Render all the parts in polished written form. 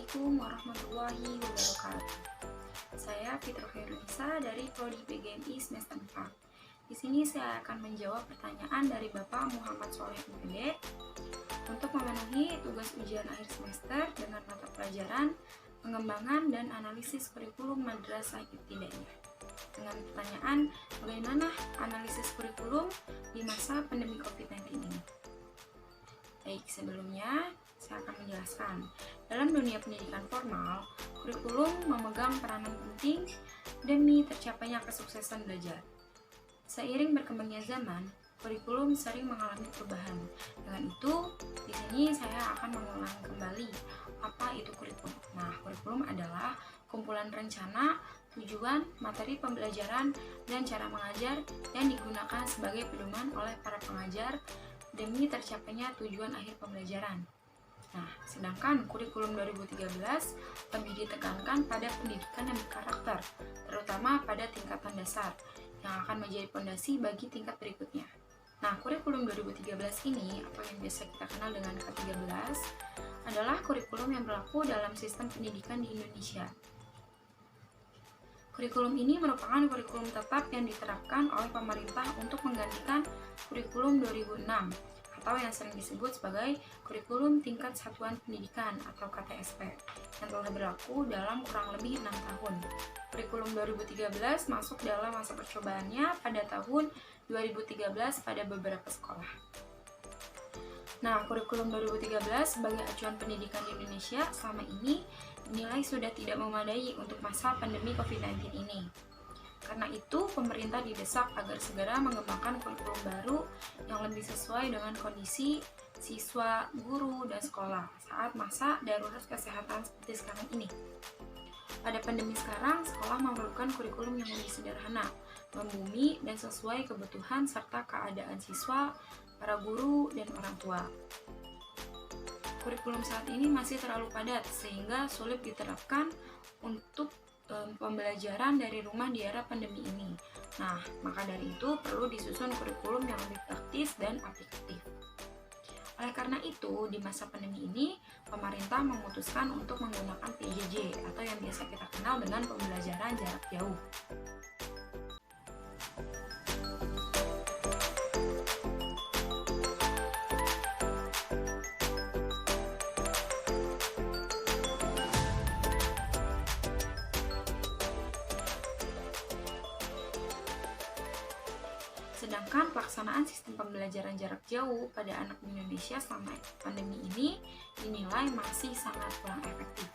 Assalamualaikum warahmatullahi wabarakatuh. Saya Fitro Khairunisa dari Prodi PGMI semester 4. Di sini saya akan menjawab pertanyaan dari Bapak Muhammad Soleh MPD untuk memenuhi tugas ujian akhir semester dengan mata pelajaran pengembangan dan analisis kurikulum madrasah ibtidaiyah. Dengan pertanyaan, bagaimana analisis kurikulum di masa pandemi COVID-19 ini? Baik, sebelumnya saya akan menjelaskan. Dalam dunia pendidikan formal, kurikulum memegang peranan penting demi tercapainya kesuksesan belajar. Seiring berkembangnya zaman, kurikulum sering mengalami perubahan. Dengan itu, di sini saya akan mengulang kembali apa itu kurikulum. Nah, kurikulum adalah kumpulan rencana, tujuan, materi pembelajaran, dan cara mengajar yang digunakan sebagai pedoman oleh para pengajar demi tercapainya tujuan akhir pembelajaran. Nah, sedangkan kurikulum 2013 lebih ditekankan pada pendidikan yang berkarakter, terutama pada tingkatan dasar, yang akan menjadi fondasi bagi tingkat berikutnya. Nah, kurikulum 2013 ini, atau yang biasa kita kenal dengan K13, adalah kurikulum yang berlaku dalam sistem pendidikan di Indonesia. Kurikulum ini merupakan kurikulum tetap yang diterapkan oleh pemerintah untuk menggantikan kurikulum 2006, atau yang sering disebut sebagai kurikulum tingkat satuan pendidikan atau KTSP yang telah berlaku dalam kurang lebih 6 tahun. Kurikulum 2013 masuk dalam masa percobaannya pada tahun 2013 pada beberapa sekolah. Nah, kurikulum 2013 sebagai acuan pendidikan di Indonesia selama ini dinilai sudah tidak memadai untuk masa pandemi COVID-19 ini. Karena itu, pemerintah didesak agar segera mengembangkan kurikulum baru yang lebih sesuai dengan kondisi siswa, guru, dan sekolah saat masa darurat kesehatan seperti sekarang ini. Pada pandemi sekarang, sekolah memerlukan kurikulum yang lebih sederhana, membumi, dan sesuai kebutuhan serta keadaan siswa, para guru, dan orang tua. Kurikulum saat ini masih terlalu padat sehingga sulit diterapkan untuk pembelajaran dari rumah di era pandemi ini. Nah, maka dari itu perlu disusun kurikulum yang lebih praktis dan aplikatif. Oleh karena itu, di masa pandemi ini, pemerintah memutuskan untuk menggunakan PJJ atau yang biasa kita kenal dengan pembelajaran jarak jauh. Sedangkan pelaksanaan sistem pembelajaran jarak jauh pada anak Indonesia selama pandemi ini dinilai masih sangat kurang efektif.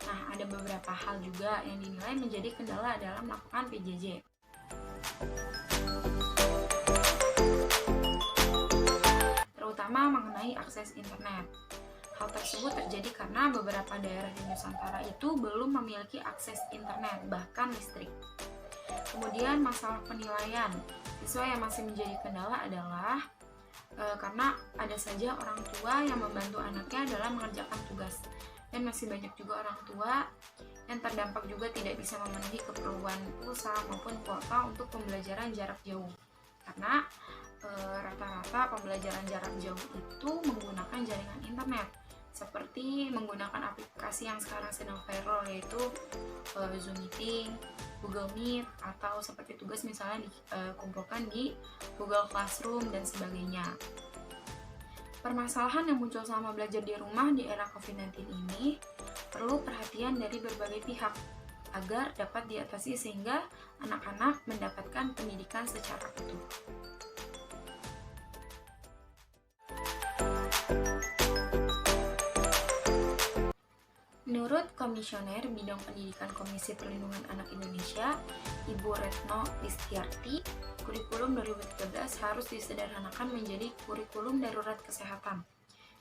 Nah, ada beberapa hal juga yang dinilai menjadi kendala dalam melakukan PJJ. Terutama mengenai akses internet. Hal tersebut terjadi karena beberapa daerah di Nusantara itu belum memiliki akses internet, bahkan listrik. Kemudian masalah penilaian. Siswa yang masih menjadi kendala adalah karena ada saja orang tua yang membantu anaknya dalam mengerjakan tugas, dan masih banyak juga orang tua yang terdampak juga tidak bisa memenuhi keperluan pulsa maupun kuota untuk pembelajaran jarak jauh, karena rata-rata pembelajaran jarak jauh itu menggunakan jaringan internet, seperti menggunakan aplikasi yang sekarang sedang viral, yaitu Zoom Meeting, Google Meet, atau seperti tugas misalnya dikumpulkan di Google Classroom dan sebagainya. Permasalahan yang muncul selama belajar di rumah di era COVID-19 ini perlu perhatian dari berbagai pihak agar dapat diatasi sehingga anak-anak mendapatkan pendidikan secara utuh. Menurut Komisioner Bidang Pendidikan Komisi Perlindungan Anak Indonesia, Ibu Retno Listiarti, kurikulum 2013 harus disederhanakan menjadi kurikulum darurat kesehatan.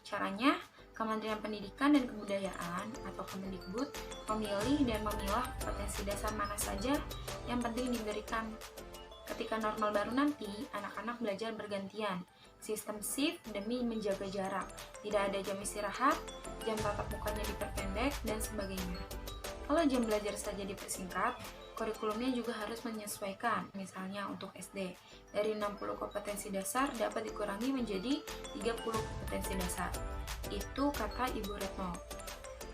Caranya, Kementerian Pendidikan dan Kebudayaan atau Kemendikbud memilih dan memilah potensi dasar mana saja yang penting diberikan. Ketika normal baru nanti, anak-anak belajar bergantian, sistem shift demi menjaga jarak, tidak ada jam istirahat, jam tatap mukanya diperpendek, dan sebagainya. Kalau jam belajar saja dipersingkat, kurikulumnya juga harus menyesuaikan. Misalnya untuk SD, dari 60 kompetensi dasar dapat dikurangi menjadi 30 kompetensi dasar. Itu kata Ibu Retno.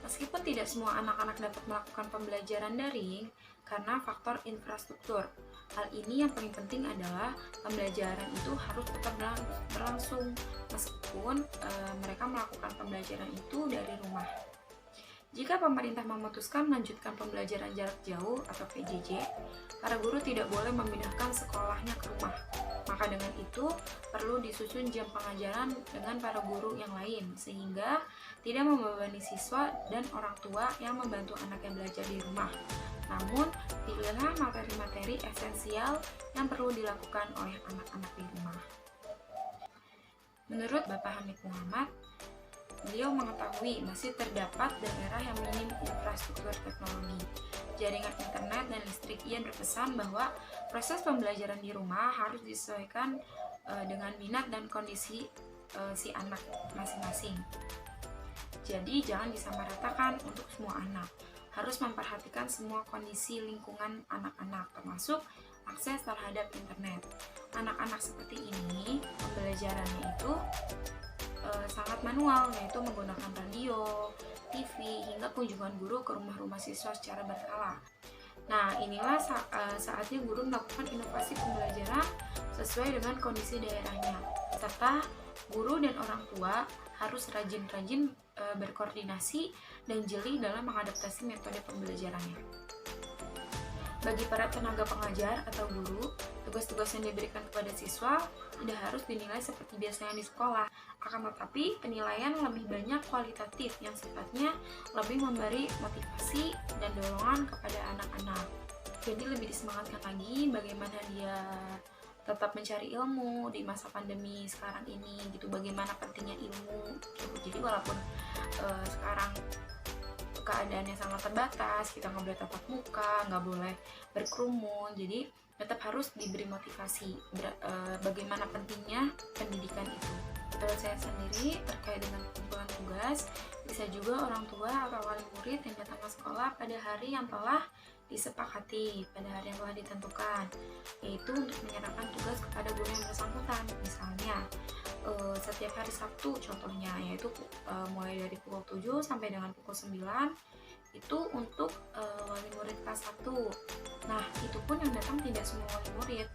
Meskipun tidak semua anak-anak dapat melakukan pembelajaran daring karena faktor infrastruktur. Hal ini yang paling penting adalah pembelajaran itu harus tetap berlangsung meskipun mereka melakukan pembelajaran itu dari rumah. Jika pemerintah memutuskan melanjutkan pembelajaran jarak jauh atau PJJ, para guru tidak boleh memindahkan sekolahnya ke rumah. Maka dengan itu, perlu disusun jam pengajaran dengan para guru yang lain, sehingga tidak membebani siswa dan orang tua yang membantu anaknya belajar di rumah. Namun, pilihlah materi-materi esensial yang perlu dilakukan oleh anak-anak di rumah. Menurut Bapak Hamid Muhammad, beliau mengetahui masih terdapat daerah yang minim infrastruktur teknologi, jaringan internet dan listrik. Ia berpesan bahwa proses pembelajaran di rumah harus disesuaikan dengan minat dan kondisi si anak masing-masing. Jadi jangan disamaratakan untuk semua anak. Harus memperhatikan semua kondisi lingkungan anak-anak, termasuk akses terhadap internet. Anak-anak seperti ini, pembelajarannya itu sangat manual, yaitu menggunakan radio, TV, hingga kunjungan guru ke rumah-rumah siswa secara berkala. Nah, inilah saatnya guru melakukan inovasi pembelajaran sesuai dengan kondisi daerahnya, serta guru dan orang tua harus rajin-rajin berkoordinasi dan jeli dalam mengadaptasi metode pembelajarannya. Bagi para tenaga pengajar atau guru, tugas-tugas yang diberikan kepada siswa tidak harus dinilai seperti biasanya di sekolah, akan tetapi penilaian lebih banyak kualitatif yang sifatnya lebih memberi motivasi dan dorongan kepada anak-anak. Jadi lebih disemangatkan lagi bagaimana dia tetap mencari ilmu di masa pandemi sekarang ini, gitu. Bagaimana pentingnya ilmu, gitu. Jadi walaupun sekarang keadaannya sangat terbatas, kita nggak boleh tatap muka, nggak boleh berkerumun, jadi tetap harus diberi motivasi bagaimana pentingnya pendidikan itu. Menurut saya sendiri terkait dengan kumpulan tugas, bisa juga orang tua atau wali murid yang datang ke sekolah pada hari yang telah disepakati, pada hari yang telah ditentukan, yaitu untuk menyerahkan tugas kepada guru yang bersangkutan. Misalnya setiap hari Sabtu contohnya, yaitu mulai dari pukul 7 sampai dengan pukul 9 itu untuk wali murid kelas 1. Nah, itu pun yang datang tidak semua wali murid,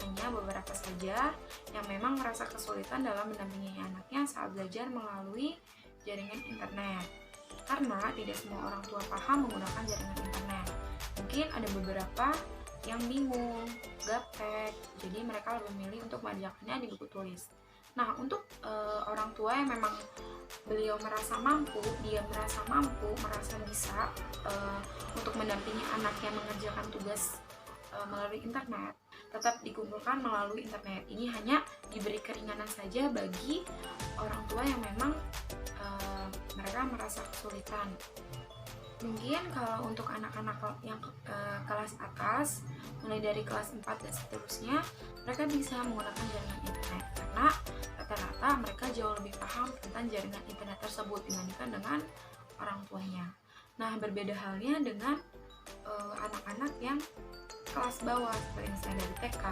hanya beberapa saja yang memang merasa kesulitan dalam mendampingi anaknya saat belajar melalui jaringan internet. Karena tidak semua orang tua paham menggunakan jaringan internet. Mungkin ada beberapa yang bingung, gaptek, jadi mereka lebih memilih untuk mengerjakannya di buku tulis. Nah, untuk orang tua yang memang beliau merasa mampu, merasa bisa untuk mendampingi anaknya mengerjakan tugas melalui internet, tetap dikumpulkan melalui internet. Ini hanya diberi keringanan saja bagi orang tua yang memang mereka merasa kesulitan. Mungkin kalau untuk anak-anak yang kelas atas, mulai dari kelas 4 dan seterusnya, mereka bisa menggunakan jaringan internet karena rata-rata mereka jauh lebih paham tentang jaringan internet tersebut dibandingkan dengan orang tuanya. Nah, berbeda halnya dengan anak-anak yang kelas bawah, seperti misalnya dari TK,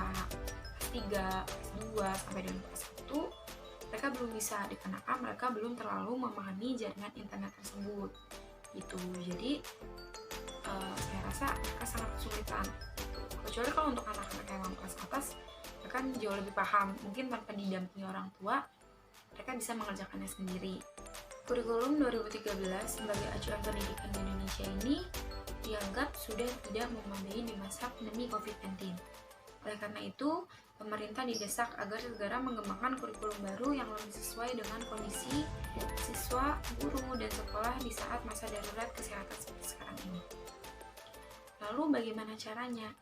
kelas 3, kelas 2, sampai dengan kelas 1, mereka belum bisa, dikarenakan mereka belum terlalu memahami jaringan internet tersebut. Gitu. Jadi saya rasa mereka sangat kesulitan gitu. Kecuali kalau untuk anak-anak yang kelas atas, mereka jauh lebih paham, mungkin tanpa didampingi orang tua mereka bisa mengerjakannya sendiri. Kurikulum 2013 sebagai acuan pendidikan di Indonesia ini dianggap sudah tidak memadai di masa pandemi COVID-19. Oleh karena itu, pemerintah didesak agar segera mengembangkan kurikulum baru yang lebih sesuai dengan kondisi siswa, guru, dan sekolah di saat masa darurat kesehatan seperti sekarang ini. Lalu bagaimana caranya?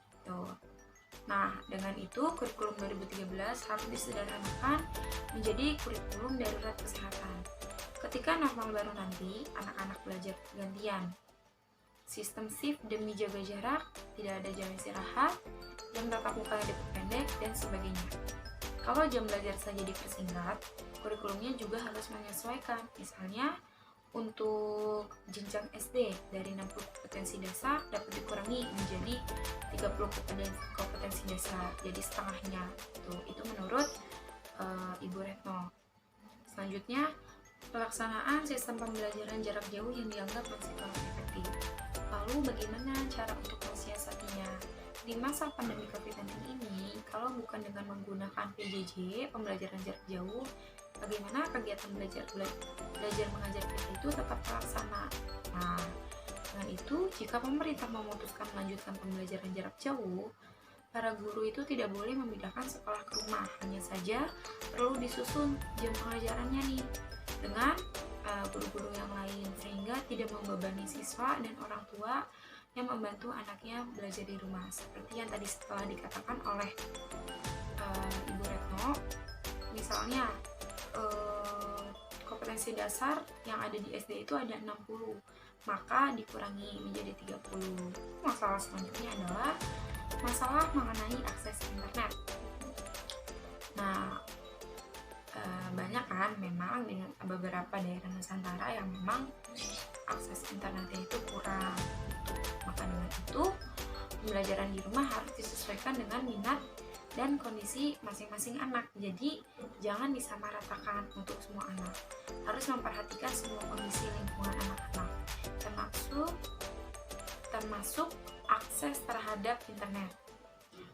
Nah, dengan itu kurikulum 2013 harus disederhanakan menjadi kurikulum darurat kesehatan. Ketika normal baru nanti, anak-anak belajar gantian. Sistem shift demi jaga jarak, tidak ada jam istirahat, jam tatap muka yang diperpendek, dan sebagainya. Kalau jam belajar saja dipersingkat, kurikulumnya juga harus menyesuaikan. Misalnya, untuk jenjang SD dari 60 kompetensi dasar dapat dikurangi menjadi 30 kompetensi dasar, jadi setengahnya. Itu menurut Ibu Retno. Selanjutnya, Pelaksanaan sistem pembelajaran jarak jauh yang dianggap masih kurang efektif. Lalu bagaimana cara untuk mensiasatinya? Di masa pandemi COVID-19 ini, kalau bukan dengan menggunakan PJJ, pembelajaran jarak jauh, bagaimana kegiatan belajar mengajar kita itu tetap terlaksana? Nah, dengan itu, jika pemerintah memutuskan melanjutkan pembelajaran jarak jauh, para guru itu tidak boleh memindahkan sekolah ke rumah, hanya saja perlu disusun jam pengajarannya nih dengan guru-guru yang lain, sehingga tidak membebani siswa dan orang tua yang membantu anaknya belajar di rumah. Seperti yang tadi setelah dikatakan oleh Ibu Retno, misalnya kompetensi dasar yang ada di SD itu ada 60, maka dikurangi menjadi 30. Masalah selanjutnya adalah masalah mengenai akses internet. Nah, banyak kan memang dengan beberapa daerah Nusantara yang memang akses internetnya itu kurang gitu. Maka dengan itu pembelajaran di rumah harus disesuaikan dengan minat dan kondisi masing-masing anak. Jadi jangan disamaratakan untuk semua anak, harus memperhatikan semua kondisi lingkungan anak-anak, termasuk akses terhadap internet.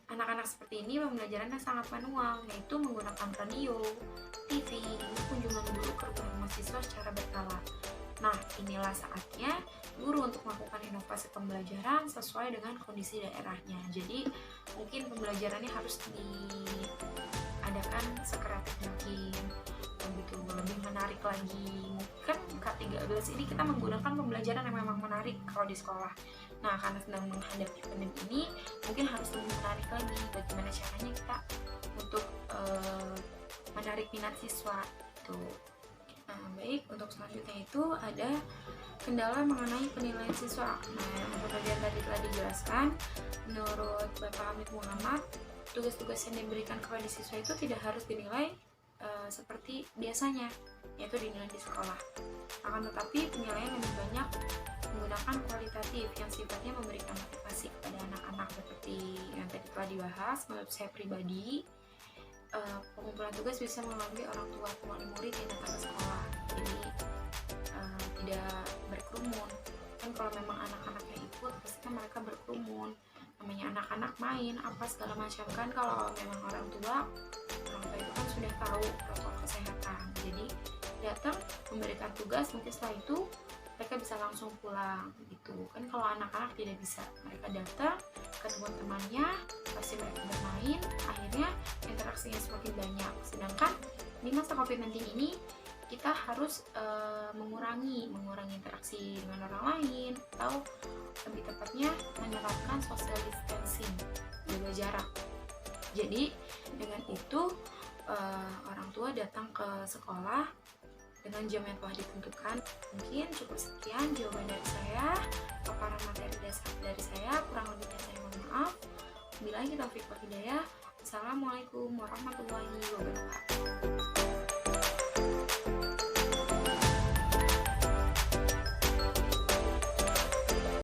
Anak-anak seperti ini pembelajarannya sangat manual, yaitu menggunakan radio, TV, hingga kunjungan guru ke rumah mahasiswa secara berkala. Nah, inilah saatnya guru untuk melakukan inovasi pembelajaran sesuai dengan kondisi daerahnya. Jadi, mungkin pembelajarannya harus diadakan sekreatif mungkin, begitu, lebih menarik lagi. Mungkin K13 ini kita menggunakan pembelajaran yang memang menarik kalau di sekolah. Nah, karena sedang menghadapi pandemi ini, mungkin harus lebih menarik lagi bagaimana caranya kita untuk menarik minat siswa itu. Nah, baik, untuk selanjutnya itu ada kendala mengenai penilaian siswa. Nah, untuk bagian tadi telah dijelaskan, menurut Bapak Hamid Muhammad, tugas-tugas yang diberikan kepada siswa itu tidak harus dinilai seperti biasanya, yaitu dinilai di sekolah. Akan tetapi penilaian lebih banyak menggunakan kualitatif yang sifatnya memberikan motivasi kepada anak-anak, seperti yang tadi telah dibahas. Menurut saya pribadi, pengumpulan tugas bisa melalui orang tua wali murid yang datang ke sekolah, jadi tidak berkerumun. Kan kalau memang anak-anaknya ikut, pasti kan mereka berkerumun, namanya anak-anak main apa segala macam kan. Kalau memang orang tua itu kan sudah tahu protokol kesehatan, jadi datang memberikan tugas, mungkin setelah itu mereka bisa langsung pulang gitu kan. Kalau anak-anak tidak bisa, mereka datang ketemu temannya, pasti mereka bermain, akhirnya interaksinya semakin banyak. Sedangkan di masa COVID-19 ini kita harus mengurangi interaksi dengan orang lain, atau lebih tepatnya menerapkan social distancing, jaga jarak. Jadi dengan itu orang tua datang ke sekolah dengan jam yang telah ditentukan. Mungkin cukup sekian jawaban dari saya, paparan materi dasar dari saya. Kurang lebihnya saya mohon maaf. Billahi taufiq wal hidayah. Assalamualaikum warahmatullahi wabarakatuh.